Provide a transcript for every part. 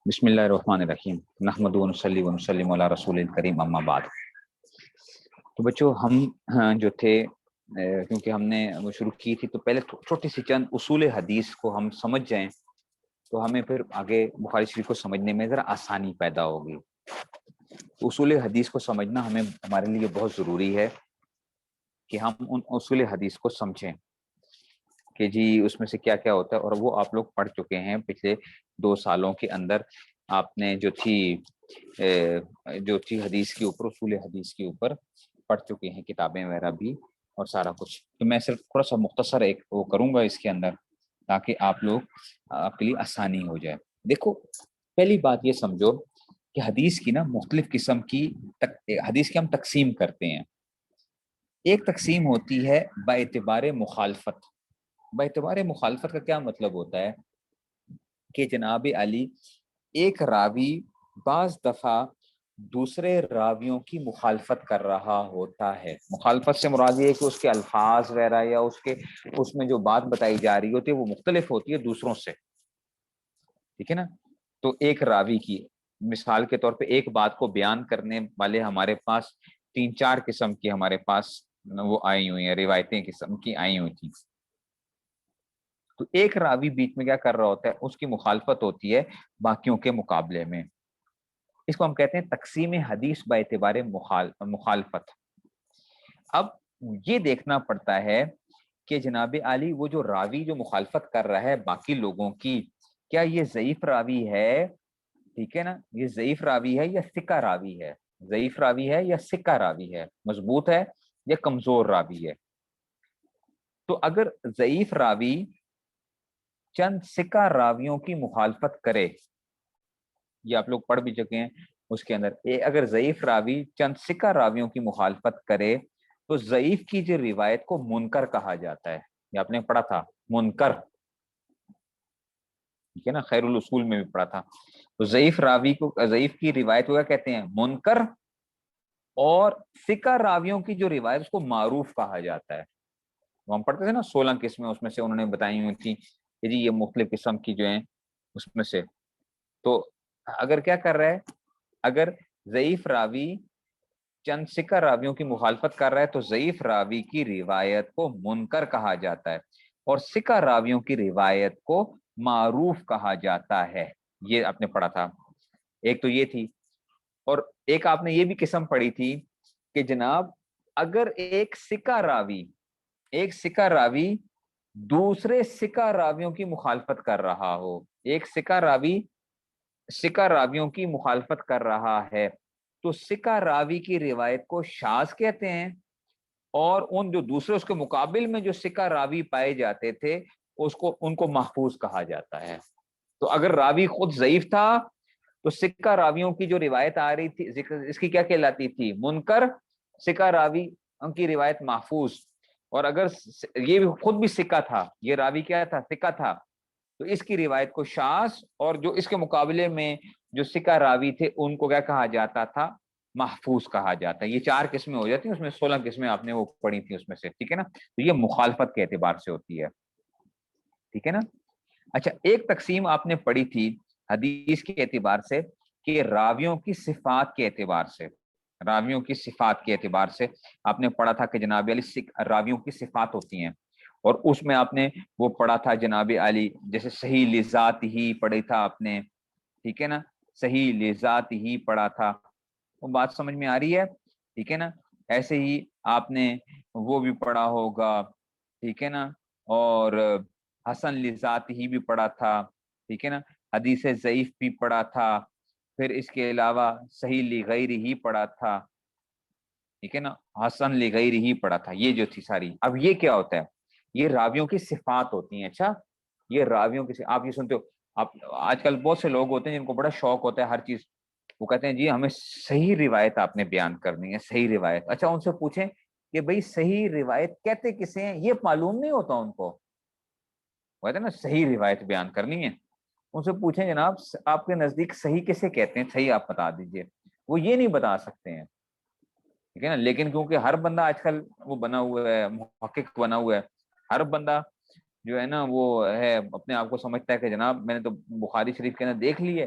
بسم اللہ الرحمن الرحیم نحمد و نصلی و نسلم علی رسول الکریم اما بعد۔ تو بچوں ہم جو تھے کیونکہ ہم نے وہ شروع کی تھی تو پہلے چھوٹی سی چند اصول حدیث کو ہم سمجھ جائیں تو ہمیں پھر آگے بخاری شریف کو سمجھنے میں ذرا آسانی پیدا ہوگی۔ اصول حدیث کو سمجھنا ہمارے لیے بہت ضروری ہے کہ ہم ان اصول حدیث کو سمجھیں کہ جی اس میں سے کیا کیا ہوتا ہے، اور وہ آپ لوگ پڑھ چکے ہیں پچھلے 2 سالوں کے اندر۔ آپ نے جو تھی حدیث کے اوپر، اصول حدیث کے اوپر پڑھ چکے ہیں، کتابیں وغیرہ بھی اور سارا کچھ۔ تو میں صرف تھوڑا سا مختصر ایک وہ کروں گا اس کے اندر تاکہ آپ کے لیے آسانی ہو جائے۔ دیکھو، پہلی بات یہ سمجھو کہ حدیث کی مختلف قسم کی حدیث کی ہم تقسیم کرتے ہیں۔ ایک تقسیم ہوتی ہے باعتبار مخالفت۔ باعتبار مخالفت کا کیا مطلب ہوتا ہے کہ جناب علی ایک راوی بعض دفعہ دوسرے راویوں کی مخالفت کر رہا ہوتا ہے۔ مخالفت سے مراد یہ ہے کہ اس کے الفاظ وغیرہ یا اس میں جو بات بتائی جا رہی ہوتی ہے وہ مختلف ہوتی ہے دوسروں سے، ٹھیک ہے نا۔ تو ایک راوی کی مثال کے طور پہ ایک بات کو بیان کرنے والے ہمارے پاس 3-4 قسم کی ہمارے پاس وہ آئی ہوئی ہیں، روایتیں قسم کی آئی ہوئی تھیں۔ تو ایک راوی بیچ میں کیا کر رہا ہوتا ہے، اس کی مخالفت ہوتی ہے باقیوں کے مقابلے میں۔ اس کو ہم کہتے ہیں تقسیم حدیث باعتبار مخالفت۔ اب یہ دیکھنا پڑتا ہے کہ جناب علی وہ جو راوی جو مخالفت کر رہا ہے باقی لوگوں کی، کیا یہ ضعیف راوی ہے؟ ٹھیک ہے نا، یہ ضعیف راوی ہے یا ثقہ راوی ہے؟ ضعیف راوی ہے یا ثقہ راوی ہے؟ مضبوط ہے یا کمزور راوی ہے؟ تو اگر ضعیف راوی چند ثقہ راویوں کی مخالفت کرے، یہ آپ لوگ پڑھ بھی چکے ہیں اس کے اندر، اگر ضعیف راوی چند ثقہ راویوں کی مخالفت کرے تو ضعیف کی جو روایت کو منکر کہا جاتا ہے۔ یہ آپ نے پڑھا تھا منکر، ٹھیک ہے نا، خیر الاصول میں بھی پڑھا تھا۔ تو ضعیف کی روایت کو کیا کہتے ہیں؟ منکر۔ اور ثقہ راویوں کی جو روایت اس کو معروف کہا جاتا ہے۔ وہ ہم پڑھتے تھے نا 16 قسمیں، اس میں سے انہوں نے بتائی ہوئی تھی کہ جی یہ مختلف قسم کی جو ہیں اس میں سے۔ تو اگر کیا کر رہا ہے، اگر ضعیف راوی چند ثقہ راویوں کی مخالفت کر رہا ہے تو ضعیف راوی کی روایت کو منکر کہا جاتا ہے اور ثقہ راویوں کی روایت کو معروف کہا جاتا ہے۔ یہ آپ نے پڑھا تھا۔ ایک تو یہ تھی، اور ایک آپ نے یہ بھی قسم پڑھی تھی کہ جناب اگر ایک ثقہ راوی دوسرے ثقہ راویوں کی مخالفت کر رہا ہو، ایک ثقہ راویوں کی مخالفت کر رہا ہے تو ثقہ راوی کی روایت کو شاذ کہتے ہیں، اور ان جو دوسرے اس کے مقابل میں جو ثقہ راوی پائے جاتے تھے ان کو محفوظ کہا جاتا ہے۔ تو اگر راوی خود ضعیف تھا تو ثقہ راویوں کی جو روایت آ رہی تھی اس کی کیا کہلاتی تھی؟ منکر۔ ثقہ راوی ان کی روایت محفوظ، اور اگر یہ خود بھی ثقہ تھا، یہ راوی کیا تھا؟ ثقہ تھا، تو اس کی روایت کو شاذ، اور جو اس کے مقابلے میں جو ثقہ راوی تھے ان کو کیا کہا جاتا تھا؟ محفوظ کہا جاتا ہے۔ یہ 4 قسمیں ہو جاتی ہیں، اس میں 16 قسمیں آپ نے وہ پڑھی تھی اس میں سے، ٹھیک ہے نا۔ تو یہ مخالفت کے اعتبار سے ہوتی ہے، ٹھیک ہے نا۔ اچھا، ایک تقسیم آپ نے پڑھی تھی حدیث کے اعتبار سے کہ راویوں کی صفات کے اعتبار سے۔ راویوں کی صفات کے اعتبار سے آپ نے پڑھا تھا کہ جناب علی راویوں کی صفات ہوتی ہیں، اور اس میں آپ نے وہ پڑھا تھا جناب علی، جیسے صحیح لذات ہی پڑھی تھا آپ نے، ٹھیک ہے نا، صحیح لذات ہی پڑھا تھا۔ وہ بات سمجھ میں آ رہی ہے؟ ٹھیک ہے نا۔ ایسے ہی آپ نے وہ بھی پڑھا ہوگا، ٹھیک ہے نا، اور حسن لذات ہی بھی پڑھا تھا، ٹھیک ہے نا، حدیث ضعیف بھی پڑھا تھا، پھر اس کے علاوہ صحیح لغیر ہی پڑھا تھا، ٹھیک ہے نا، حسن لغیر ہی پڑھا تھا۔ یہ جو تھی ساری، اب یہ کیا ہوتا ہے؟ یہ راویوں کی صفات ہوتی ہیں۔ اچھا، یہ راویوں کی آپ یہ سنتے ہو، آپ آج کل بہت سے لوگ ہوتے ہیں جن کو بڑا شوق ہوتا ہے ہر چیز، وہ کہتے ہیں جی ہمیں صحیح روایت آپ نے بیان کرنی ہے، صحیح روایت۔ اچھا، ان سے پوچھیں کہ بھئی صحیح روایت کہتے کسے ہیں؟ یہ معلوم نہیں ہوتا ان کو، وہ کہتے ہیں نا صحیح روایت بیان کرنی ہے۔ ان سے پوچھیں جناب آپ کے نزدیک صحیح کسے کہتے ہیں، صحیح آپ بتا دیجئے، وہ یہ نہیں بتا سکتے ہیں، ٹھیک ہے نا۔ لیکن کیونکہ ہر بندہ آج کل وہ بنا ہوا ہے، محقق بنا ہوا ہے، ہر بندہ جو ہے نا وہ ہے اپنے آپ کو سمجھتا ہے کہ جناب میں نے تو بخاری شریف کے اندر دیکھ لی ہے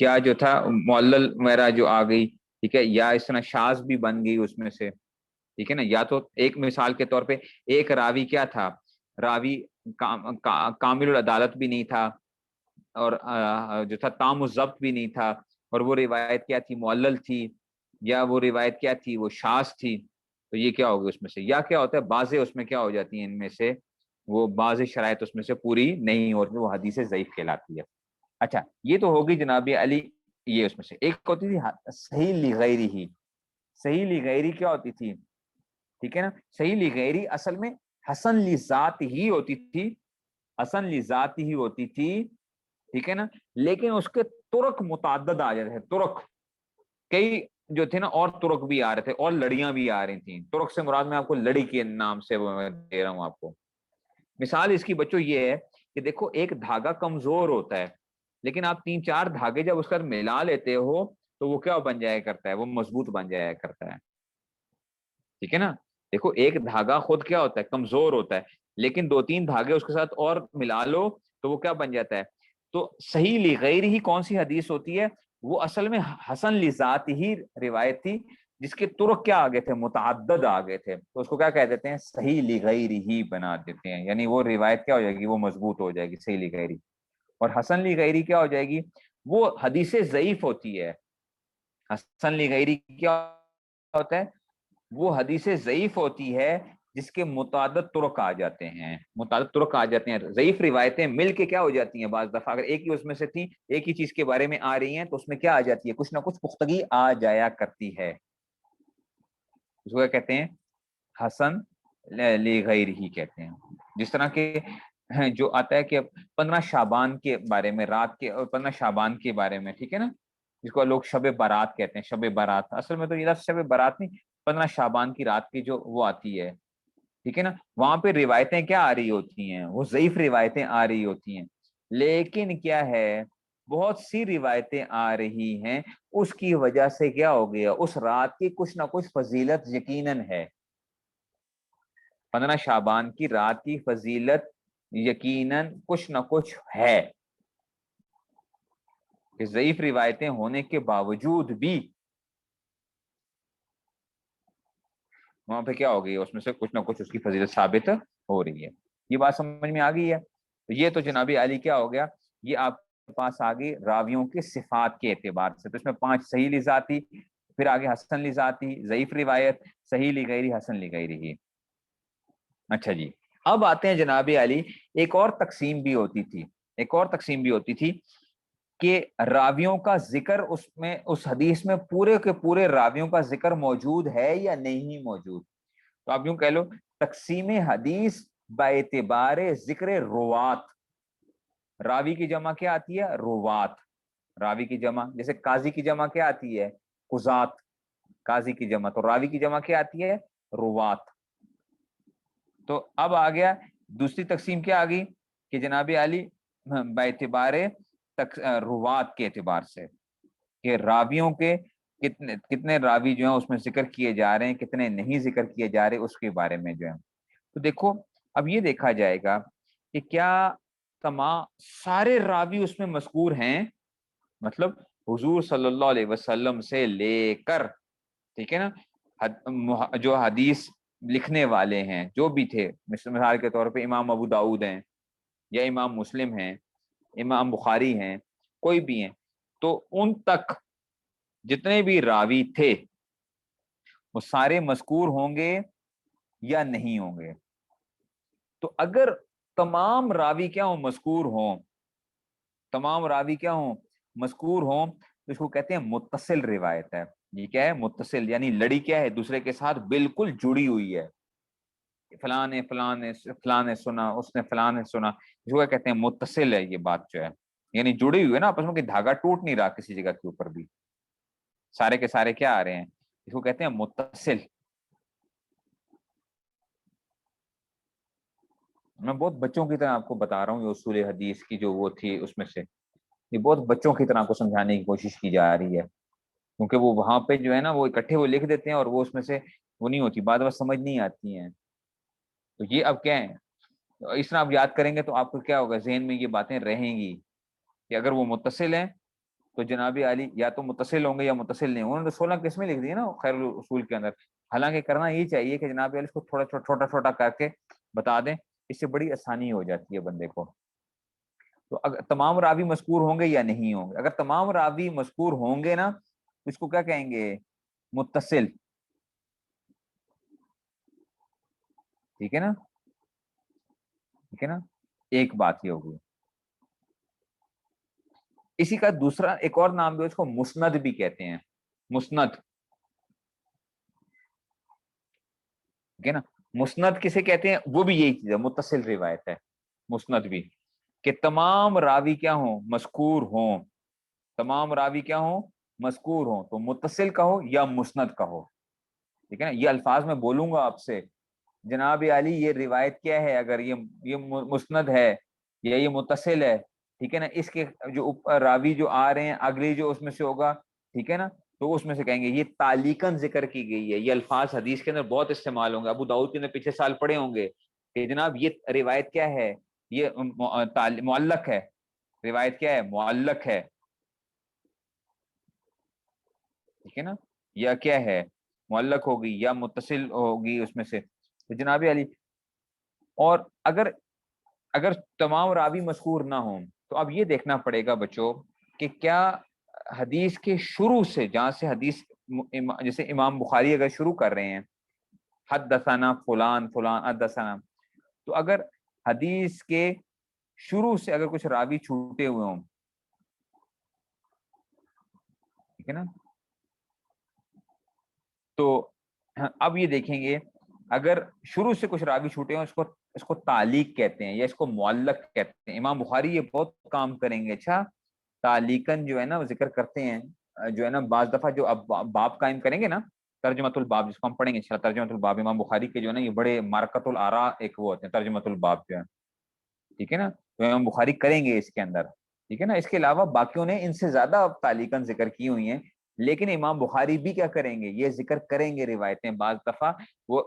یا جو تھا معلل وغیرہ جو آ گئی، ٹھیک ہے، یا اس طرح شاذ بھی بن گئی اس میں سے، ٹھیک ہے نا. یا تو ایک مثال کے طور پہ ایک راوی کیا تھا، راوی کامل العدالت بھی نہیں تھا، اور جو تھا تام الضبط بھی نہیں تھا، اور وہ روایت کیا تھی، معلل تھی، یا وہ روایت کیا تھی، وہ شاذ تھی. تو یہ کیا ہوگی اس میں سے، یا کیا ہوتا ہے بعض اس میں کیا ہو جاتی ہیں ان میں سے، وہ بعض شرائط اس میں سے پوری نہیں ہوتی، وہ حدیث ضعیف کہلاتی ہے. اچھا یہ تو ہوگی جناب علی، یہ اس میں سے. ایک ہوتی تھی صحیح لغیری ہی. صحیح لغیری کیا ہوتی تھی، ٹھیک ہے نا، صحیح لغیری اصل میں حسن لذات ہی ہوتی تھی، حسن لذات ہی ہوتی تھی، ٹھیک ہے نا، لیکن اس کے ترک متعدد آ جاتے ہیں. ترک کئی جو تھے نا، اور ترک بھی آ رہے تھے، اور لڑیاں بھی آ رہی تھیں. ترک سے مراد میں آپ کو لڑی کے نام سے وہ میں دے رہا ہوں آپ کو. مثال اس کی بچوں یہ ہے کہ دیکھو ایک دھاگا کمزور ہوتا ہے، لیکن آپ 3 4 دھاگے جب اس کا ملا لیتے ہو تو وہ کیا بن جایا کرتا ہے، وہ مضبوط بن جایا کرتا ہے. ٹھیک ہے نا. دیکھو ایک دھاگا خود کیا ہوتا ہے، کمزور ہوتا ہے، لیکن 2 3 دھاگے اس کے ساتھ اور ملا لو تو وہ کیا بن جاتا ہے. تو صحیح لغیر ہی کون سی حدیث ہوتی ہے، وہ اصل میں حسن لذات ہی روایت تھی، جس کے ترک کیا آگے تھے، متعدد آگے تھے. تو اس کو کیا کہہ دیتے ہیں، صحیح لغیر ہی بنا دیتے ہیں. یعنی وہ روایت کیا ہو جائے گی، وہ مضبوط ہو جائے گی، صحیح لغیری. اور حسن لغیری کیا ہو جائے گی، وہ حدیث ضعیف ہوتی ہے. حسن لغیری کیا ہوتا ہے، وہ حدیث ضعیف ہوتی ہے جس کے متعدد طرق آ جاتے ہیں، متعدد طرق آ جاتے ہیں. ضعیف روایتیں مل کے کیا ہو جاتی ہیں، بعض دفعہ اگر ایک ہی اس میں سے تھی، ایک ہی چیز کے بارے میں آ رہی ہیں، تو اس میں کیا آ جاتی ہے، کچھ نہ کچھ پختگی آ جایا کرتی ہے. اس کو کیا کہتے ہیں، حسن لغیر ہی کہتے ہیں. جس طرح کے جو آتا ہے کہ 15 شعبان کے بارے میں، رات کے، اور 15 شعبان کے بارے میں، ٹھیک ہے نا، جس کو لوگ شب بارات کہتے ہیں. شب بارات اصل میں تو یہ لفظ شب بارات نہیں، 15 شعبان کی رات کی جو وہ آتی ہے، ٹھیک ہے نا، وہاں پہ روایتیں کیا آ رہی ہوتی ہیں، وہ ضعیف روایتیں آ رہی ہوتی ہیں. لیکن کیا ہے، بہت سی روایتیں آ رہی ہیں، اس کی وجہ سے کیا ہو گیا، اس رات کی کچھ نہ کچھ فضیلت یقیناً ہے. 15 شعبان کی رات کی فضیلت یقیناً کچھ نہ کچھ ہے، کہ ضعیف روایتیں ہونے کے باوجود بھی وہاں پہ کیا ہو گئی، اس میں سے کچھ نہ کچھ اس کی فضیلت ثابت ہو رہی ہے. یہ بات سمجھ میں آ گئی ہے. تو یہ تو جناب علی کیا ہو گیا، یہ آپ کے پاس آگے راویوں کے صفات کے اعتبار سے. تو اس میں 5 صحیح لذاتی، پھر آگے حسن لذاتی، ضعیف روایت، صحیح لغیری، حسن لغیری ہی. اچھا جی، اب آتے ہیں جناب علی، ایک اور تقسیم بھی ہوتی تھی، ایک اور تقسیم بھی ہوتی تھی کہ راویوں کا ذکر اس میں، اس حدیث میں پورے کے پورے راویوں کا ذکر موجود ہے یا نہیں موجود. تو آپ یوں کہہ لو، تقسیم حدیث باعتبار ذکر روات. راوی کی جمع کیا آتی ہے، روات. راوی کی جمع، جیسے قاضی کی جمع کیا آتی ہے، قضات. قاضی کی جمع، تو راوی کی جمع کیا آتی ہے، روات. تو اب آ گیا دوسری تقسیم، کیا آ گئی کہ جناب علی باعتبار روات کے اعتبار سے، کہ راویوں کے کتنے راوی جو ہیں اس میں ذکر کیے جا رہے ہیں، کتنے نہیں ذکر کیے جا رہے، اس کے بارے میں جو ہے. تو دیکھو اب یہ دیکھا جائے گا کہ کیا تمام سارے راوی اس میں مذکور ہیں، مطلب حضور صلی اللہ علیہ وسلم سے لے کر، ٹھیک ہے نا، جو حدیث لکھنے والے ہیں جو بھی تھے، مثال کے طور پہ امام ابو داؤد ہیں، یا امام مسلم ہیں، امام بخاری ہیں، کوئی بھی ہیں، تو ان تک جتنے بھی راوی تھے وہ سارے مذکور ہوں گے یا نہیں ہوں گے. تو اگر تمام راوی کیا ہوں، مذکور ہوں، تمام راوی کیا ہوں، مذکور ہوں، تو اس کو کہتے ہیں متصل روایت ہے. یہ کیا ہے، متصل، یعنی لڑی کیا ہے، دوسرے کے ساتھ بالکل جڑی ہوئی ہے. فلاں نے فلاں نے سنا، اس نے فلاں نے سنا، اس کو کہتے ہیں متصل ہے. یہ بات جو ہے یعنی جڑی ہوئی ہے نا آپس میں، کہ دھاگا ٹوٹ نہیں رہا کسی جگہ کے اوپر بھی، سارے کے سارے کیا آ رہے ہیں، اس کو کہتے ہیں متصل. میں بہت بچوں کی طرح آپ کو بتا رہا ہوں، یہ اصول حدیث کی جو وہ تھی اس میں سے، یہ بہت بچوں کی طرح کو سمجھانے کی کوشش کی جا رہی ہے، کیونکہ وہ وہاں پہ جو ہے نا وہ اکٹھے وہ لکھ دیتے ہیں، اور وہ اس میں سے وہ نہیں ہوتی، بعد میں سمجھ نہیں آتی ہیں. تو یہ اب کیا ہے، اس طرح آپ یاد کریں گے تو آپ کو کیا ہوگا، ذہن میں یہ باتیں رہیں گی کہ اگر وہ متصل ہیں تو جناب علی یا تو متصل ہوں گے یا متصل نہیں. انہوں نے 16 قسمیں لکھ دی نا خیر الاصول کے اندر. حالانکہ کرنا یہ چاہیے کہ جناب علی اس کو تھوڑا چھوٹا چھوٹا کر کے بتا دیں, اس سے بڑی آسانی ہو جاتی ہے بندے کو. تو اگر تمام راوی مذکور ہوں گے یا نہیں ہوں گے, اگر تمام راوی مذکور ہوں گے نا اس کو کیا کہیں گے, متصل. ٹھیک ہے نا, ٹھیک ہے نا, ایک بات یہ ہوگی. اسی کا دوسرا ایک اور نام بھی اس کو مسند بھی کہتے ہیں, مسند. ٹھیک ہے نا, مسند کسے کہتے ہیں, وہ بھی یہی چیز ہے, متصل روایت ہے مسند بھی, کہ تمام راوی کیا ہوں, مذکور ہوں. تمام راوی کیا ہوں, مذکور ہوں. تو متصل کہو یا مسند کہو. ٹھیک ہے نا, یہ الفاظ میں بولوں گا آپ سے, جناب علی یہ روایت کیا ہے, اگر یہ مسند ہے یا یہ متصل ہے, ٹھیک ہے نا, اس کے جو راوی جو آ رہے ہیں اگلی جو اس میں سے ہوگا, ٹھیک ہے نا, تو اس میں سے کہیں گے یہ تعلیقاً ذکر کی گئی ہے. یہ الفاظ حدیث کے اندر بہت استعمال ہوں گے, ابو داؤد کے اندر پچھلے سال پڑھے ہوں گے کہ جناب یہ روایت کیا ہے, یہ معلق ہے. روایت کیا ہے, معلق ہے. ٹھیک ہے نا, یا کیا ہے, معلق ہوگی یا متصل ہوگی اس میں سے. تو جناب علی, اور اگر تمام راوی مذکور نہ ہوں تو اب یہ دیکھنا پڑے گا بچوں کہ کیا حدیث کے شروع سے, جہاں سے حدیث جیسے امام بخاری اگر شروع کر رہے ہیں حدثنا فلان فلان حدثنا, تو اگر حدیث کے شروع سے اگر کچھ راوی چھوٹے ہوئے ہوں, ٹھیک ہے نا, تو اب یہ دیکھیں گے اگر شروع سے کچھ راوی چھوٹے ہوں اس کو تعلیق کہتے ہیں یا اس کو معلق کہتے ہیں. امام بخاری یہ بہت کام کریں گے. اچھا, تعلیقاً جو ہے نا وہ ذکر کرتے ہیں, جو ہے نا بعض دفعہ جو اب باب قائم کریں گے نا, ترجمۃ الباب جس کو ہم پڑھیں گے انشاءاللہ, ترجمۃ الباب امام بخاری کے جو ہے نا یہ بڑے مارکۃ الآراء ایک وہ ہوتے ہیں ترجمۃ الباب جو ہے, ٹھیک ہے نا, تو امام بخاری کریں گے اس کے اندر. ٹھیک ہے نا, اس کے علاوہ باقیوں نے ان سے زیادہ تعلیقاً ذکر کی ہوئی ہیں, لیکن امام بخاری بھی کیا کریں گے, یہ ذکر کریں گے روایتیں. بعض دفعہ وہ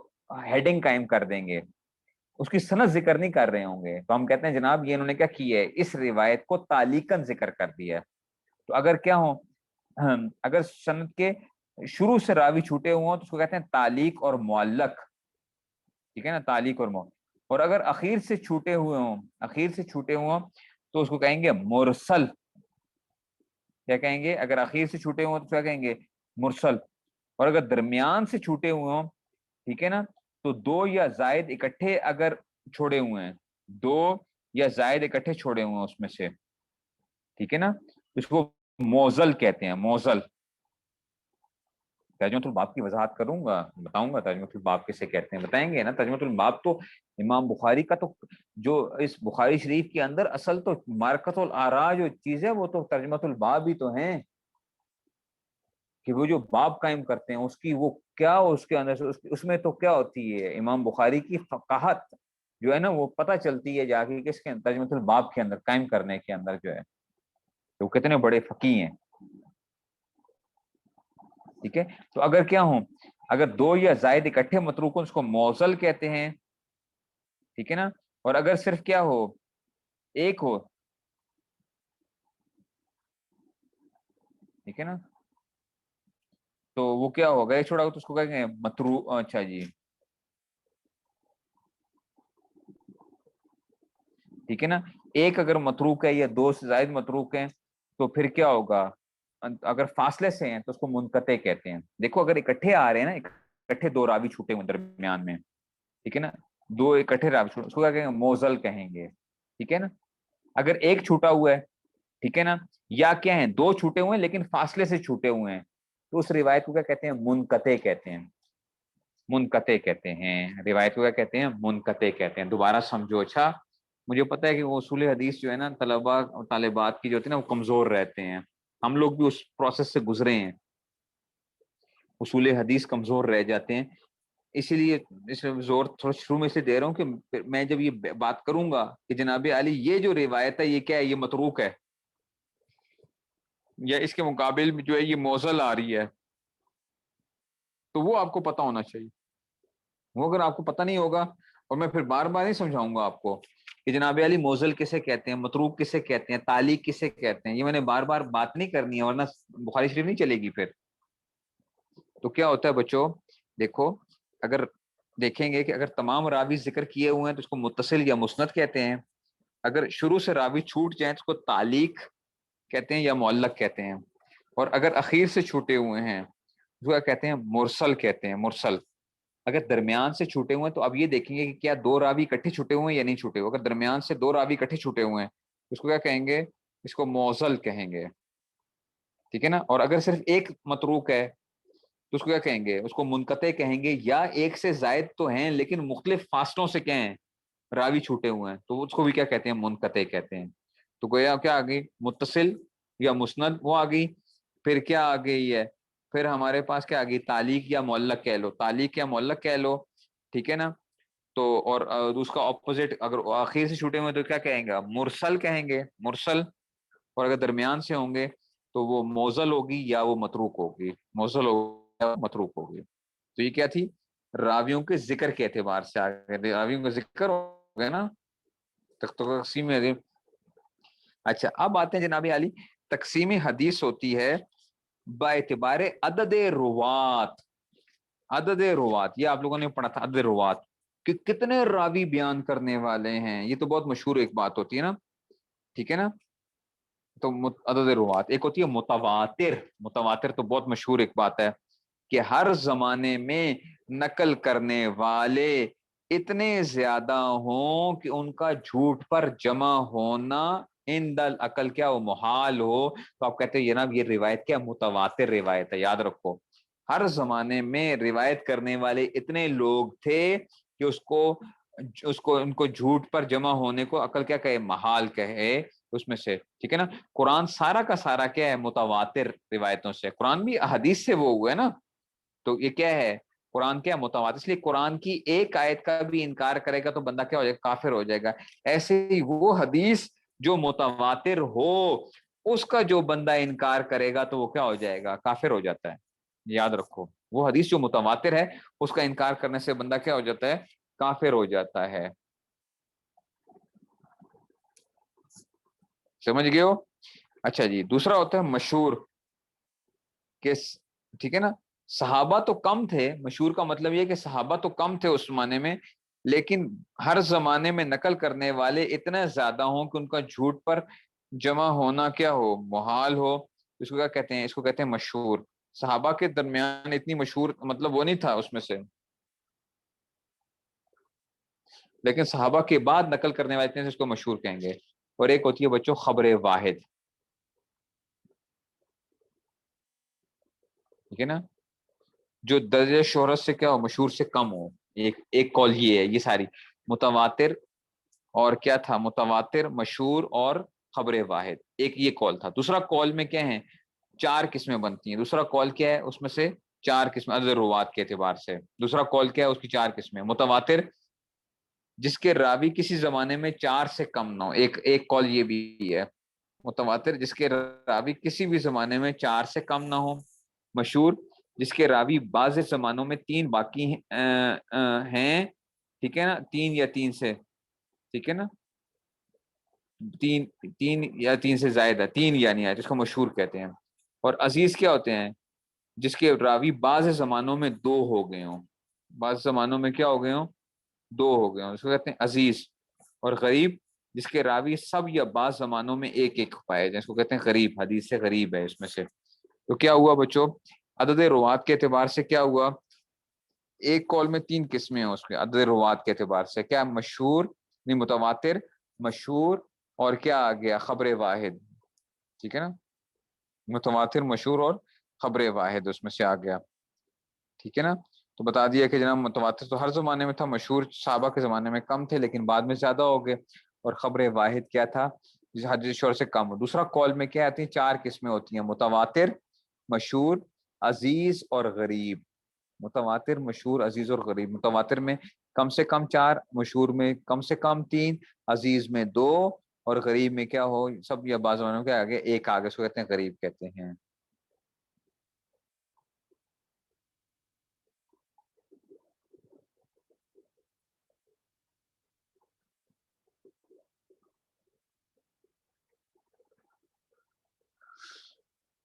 ہیڈنگ قائم کر دیں گے, اس کی سند ذکر نہیں کر رہے ہوں گے, تو ہم کہتے ہیں جناب یہ انہوں نے کیا کیا ہے, اس روایت کو تعلیقاً ذکر کر دیا ہے. تو اگر کیا ہو, اگر سند کے شروع سے راوی چھوٹے ہوئے ہوں تو اس کو کہتے ہیں تعلیق اور معلق. ٹھیک ہے نا, تعلیق اور معلق. اور اگر اخیر سے چھوٹے ہوئے ہوں, اخیر سے چھوٹے ہوئے ہوں تو اس کو کہیں گے مرسل. کیا کہیں گے, اگر اخیر سے چھوٹے ہوں تو کیا کہیں گے, مرسل. اور اگر درمیان سے چھوٹے ہوئے ہوں, ٹھیک ہے نا, تو دو یا زائد اکٹھے اگر چھوڑے ہوئے ہیں, دو یا زائد اکٹھے چھوڑے ہوئے ہیں اس میں سے, ٹھیک ہے نا, اس کو موزل کہتے ہیں, موزل. ترجمۃ الباب کی وضاحت کروں گا, بتاؤں گا ترجمۃ الباب کسے کہتے ہیں, بتائیں گے نا. ترجمۃ الباب تو امام بخاری کا تو جو اس بخاری شریف کے اندر اصل تو مارکۃ الآراء جو چیز ہے وہ تو ترجمۃ الباب ہی تو ہیں, کہ وہ جو باب قائم کرتے ہیں اس کی وہ کیا, اس کے اندر اس میں تو کیا ہوتی ہے, امام بخاری کی فقاہت جو ہے نا وہ پتہ چلتی ہے جا کے کس کے ترجمۃ الباب کے اندر قائم کرنے کے اندر جو ہے, تو وہ کتنے بڑے فقیہ ہیں. ٹھیک ہے, تو اگر کیا ہوں, اگر دو یا زائد اکٹھے متروک ہوں اس کو موزل کہتے ہیں. ٹھیک ہے نا, اور اگر صرف کیا ہو, ایک ہو, ٹھیک ہے نا, تو وہ کیا ہوگا, ایک چھوڑا ہو تو اس کو کہیں گے متروک. اچھا جی, ٹھیک ہے نا, ایک اگر متروک ہے یا دو سے زائد متروک ہیں تو پھر کیا ہوگا, اگر فاصلے سے ہیں تو اس کو منقطع کہتے ہیں. دیکھو اگر اکٹھے آ رہے ہیں نا, اکٹھے دو راوی چھوٹے ہوئے درمیان میں, ٹھیک ہے نا, دو اکٹھے راوی چھوٹے, اس کو کیا کہیں گے, موزل کہیں گے. ٹھیک ہے نا, اگر ایک چھوٹا ہوا ہے, ٹھیک ہے نا, یا کیا ہیں دو چھوٹے ہوئے ہیں لیکن فاصلے سے چھوٹے ہوئے ہیں, تو اس روایت کو کیا کہتے ہیں, منقطع کہتے ہیں. منقطع کہتے ہیں روایت کو, کیا کہتے ہیں, منقطع کہتے ہیں. دوبارہ سمجھو. اچھا, مجھے پتا ہے کہ اصول حدیث جو ہے نا طلباء اور طالبات کی جو ہوتی ہے نا وہ کمزور رہتے ہیں, ہم لوگ بھی اس پروسیس سے گزرے ہیں, اصول حدیث کمزور رہ جاتے ہیں. اسی لیے اس میں زور تھوڑا شروع میں سے دے رہا ہوں کہ میں جب یہ بات کروں گا کہ جناب علی یہ جو روایت ہے یہ کیا ہے, یہ متروک ہے, یا اس کے مقابل میں جو ہے یہ موزل آ رہی ہے, تو وہ آپ کو پتا ہونا چاہیے. وہ اگر آپ کو پتہ نہیں ہوگا, اور میں پھر بار بار نہیں سمجھاؤں گا آپ کو, کہ جناب علی موزل کسے کہتے ہیں، متروک کسے کہتے ہیں، تعلیق کسے کہتے ہیں، یہ میں نے بار بار بات نہیں کرنی ہے ورنہ بخاری شریف نہیں چلے گی پھر۔ تو کیا ہوتا ہے بچوں، دیکھو اگر دیکھیں گے کہ اگر تمام راوی ذکر کیے ہوئے ہیں تو اس کو متصل یا مسند کہتے ہیں، اگر شروع سے راوی چھوٹ جائیں تو اس کو تعلیق کہتے ہیں یا معلق کہتے ہیں، اور اگر اخیر سے چھوٹے ہوئے ہیں جو کہتے ہیں مرسل کہتے ہیں، مرسل۔ اگر درمیان سے چھوٹے ہوئے ہیں تو اب یہ دیکھیں گے کہ کیا دو راوی اکٹھے چھوٹے ہوئے ہیں یا نہیں چھوٹے ہوئے، اگر درمیان سے دو راوی اکٹھے چھوٹے ہوئے ہیں اس کو کیا کہیں گے، اس کو موصل کہیں گے، ٹھیک ہے نا۔ اور اگر صرف ایک متروک ہے تو اس کو کیا کہیں گے، اس کو منقطع کہیں گے، یا ایک سے زائد تو ہیں لیکن مختلف فاصلوں سے کیا ہیں، راوی چھوٹے ہوئے ہیں، تو اس کو بھی کیا کہتے ہیں، منقطع کہتے ہیں۔ تو گویا کیا آ گئی، متصل یا مسند وہ آ گئی، پھر کیا آ گئی ہے، پھر ہمارے پاس کیا آ گئی، تعلیق یا معلق کہہ لو، تعلیق یا معلق کہہ لو، ٹھیک ہے نا۔ تو اور اس کا اپوزٹ اگر آخر سے چھوٹے ہوئے تو کیا کہیں گے، مرسل کہیں گے، مرسل۔ اور اگر درمیان سے ہوں گے تو وہ موزل ہوگی یا وہ متروک ہوگی، موزل ہوگی یا متروک ہوگی۔ تو یہ کیا تھی، راویوں کے ذکر کے اعتبار سے آگے، راویوں کا ذکر ہو گیا نا، تقسیم حدیث۔ اچھا اب آتے ہیں جناب علی، تقسیم حدیث ہوتی ہے با اعتبار عدد روات، عدد روات، یہ آپ لوگوں نے پڑھا تھا، عدد روات کہ کتنے راوی بیان کرنے والے ہیں، یہ تو بہت مشہور ایک بات ہوتی ہے نا، ٹھیک ہے نا۔ تو عدد روات ایک ہوتی ہے متواتر، متواتر تو بہت مشہور ایک بات ہے کہ ہر زمانے میں نقل کرنے والے اتنے زیادہ ہوں کہ ان کا جھوٹ پر جمع ہونا عند العقل کیا ہو، محال ہو، تو آپ کہتے ہیں جناب یہ روایت کیا، متواتر روایت ہے۔ یاد رکھو ہر زمانے میں روایت کرنے والے اتنے لوگ تھے کہ ان کو جھوٹ پر جمع ہونے کو عقل کیا کہے، محال کہے، اس میں سے، ٹھیک ہے نا۔ قرآن سارا کا سارا کیا ہے، متواتر روایتوں سے، قرآن بھی احادیث سے وہ ہوا ہے نا، تو یہ کیا ہے، قرآن کیا متواتر، اس لیے قرآن کی ایک آیت کا بھی انکار کرے گا تو بندہ کیا ہو جائے گا، کافر ہو جائے گا۔ ایسے ہی وہ حدیث جو متواتر ہو اس کا جو بندہ انکار کرے گا تو وہ کیا ہو جائے گا، کافر ہو جاتا ہے۔ یاد رکھو وہ حدیث جو متواتر ہے اس کا انکار کرنے سے بندہ کیا ہو جاتا ہے، کافر ہو جاتا ہے۔ سمجھ گئے ہو؟ اچھا جی، دوسرا ہوتا ہے مشہور، کہ ٹھیک ہے نا، صحابہ تو کم تھے، مشہور کا مطلب یہ کہ صحابہ تو کم تھے اس زمانے میں، لیکن ہر زمانے میں نقل کرنے والے اتنے زیادہ ہوں کہ ان کا جھوٹ پر جمع ہونا کیا ہو، محال ہو، اس کو کیا کہتے ہیں، اس کو کہتے ہیں مشہور۔ صحابہ کے درمیان اتنی مشہور مطلب وہ نہیں تھا اس میں سے، لیکن صحابہ کے بعد نقل کرنے والے اتنے سے اس کو مشہور کہیں گے۔ اور ایک ہوتی ہے بچوں خبر واحد، ٹھیک ہے نا، جو درجہ شہرت سے کیا ہو، مشہور سے کم ہو۔ ایک قول یہ ہے، یہ ساری متواتر اور کیا تھا، متواتر، مشہور اور خبر واحد، ایک یہ قول تھا۔ دوسرا قول میں کیا ہے، چار قسمیں بنتی ہیں، دوسرا قول کیا ہے، اس میں سے چار قسمیں عدد روات کے اعتبار سے، دوسرا قول کیا ہے، اس کی چار قسمیں، متواتر جس کے راوی کسی زمانے میں چار سے کم نہ ہو، ایک قول یہ بھی ہے، متواتر جس کے راوی کسی بھی زمانے میں چار سے کم نہ ہو، مشہور جس کے راوی بعض زمانوں میں تین باقی ہیں، ٹھیک ہے نا، تین یا تین سے، ٹھیک ہے نا، تین یا تین سے زائد ہے، تین یا نہیں ہے، جس کو مشہور کہتے ہیں۔ اور عزیز کیا ہوتے ہیں، جس کے راوی بعض زمانوں میں دو ہو گئے ہوں، بعض زمانوں میں کیا ہو گئے ہوں، دو ہو گئے ہوں، اس کو کہتے ہیں عزیز۔ اور غریب جس کے راوی سب یا بعض زمانوں میں ایک ایک پائے جائیں، اس کو کہتے ہیں غریب، حدیث سے غریب ہے اس میں سے۔ تو کیا ہوا بچوں، عدد روات کے اعتبار سے کیا ہوا، ایک قول میں تین قسمیں ہیں اس کے عدد روات کے اعتبار سے، کیا مشہور، نہیں متواتر، مشہور اور کیا آ گیا، خبر واحد، ٹھیک ہے نا، متواتر، مشہور اور خبر واحد اس میں سے آ گیا، ٹھیک ہے نا۔ تو بتا دیا کہ جناب متواتر تو ہر زمانے میں تھا، مشہور صحابہ کے زمانے میں کم تھے لیکن بعد میں زیادہ ہو گئے، اور خبر واحد کیا تھا، جس حدیث شور سے کم ہو۔ دوسرا قول میں کیا آتی ہیں، چار قسمیں ہوتی ہیں، متواتر، مشہور، عزیز اور غریب، متواتر، مشہور، عزیز اور غریب۔ متواتر میں کم سے کم چار، مشہور میں کم سے کم تین، عزیز میں دو، اور غریب میں کیا ہو، سب یا بعض زمانوں کے آگے ایک آگے، اس کو کہتے ہیں غریب کہتے ہیں۔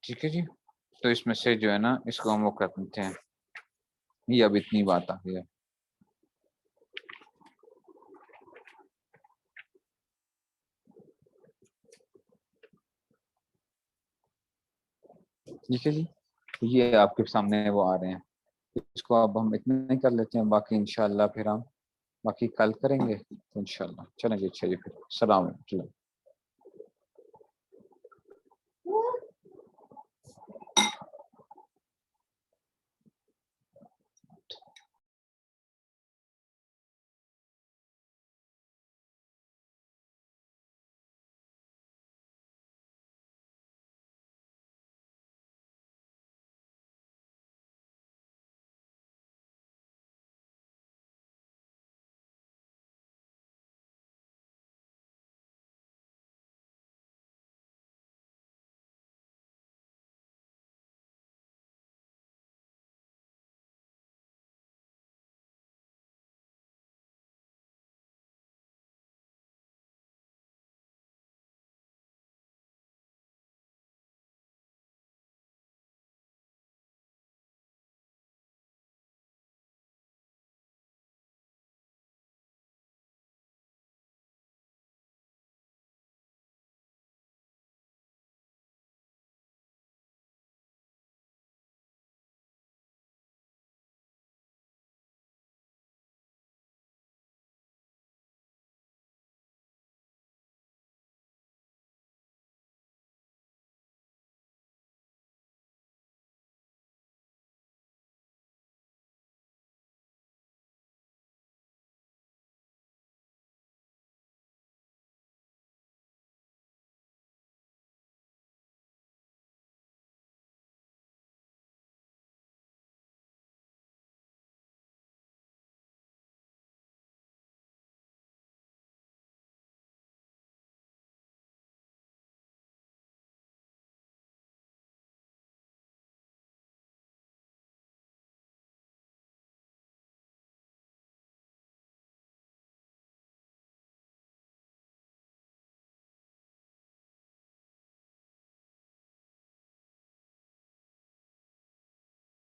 ٹھیک ہے جی، تو اس میں سے جو ہے نا اس کو ہم وہ کرتے ہیں، یہ اب اتنی بات آ گئی ہے. ٹھیک ہے جی، یہ آپ کے سامنے وہ آ رہے ہیں، اس کو اب ہم اتنے نہیں کر لیتے ہیں، باقی انشاءاللہ پھر ہم باقی کل کریں گے انشاءاللہ. چلیں جی، اچھا جی، پھر السلام علیکم.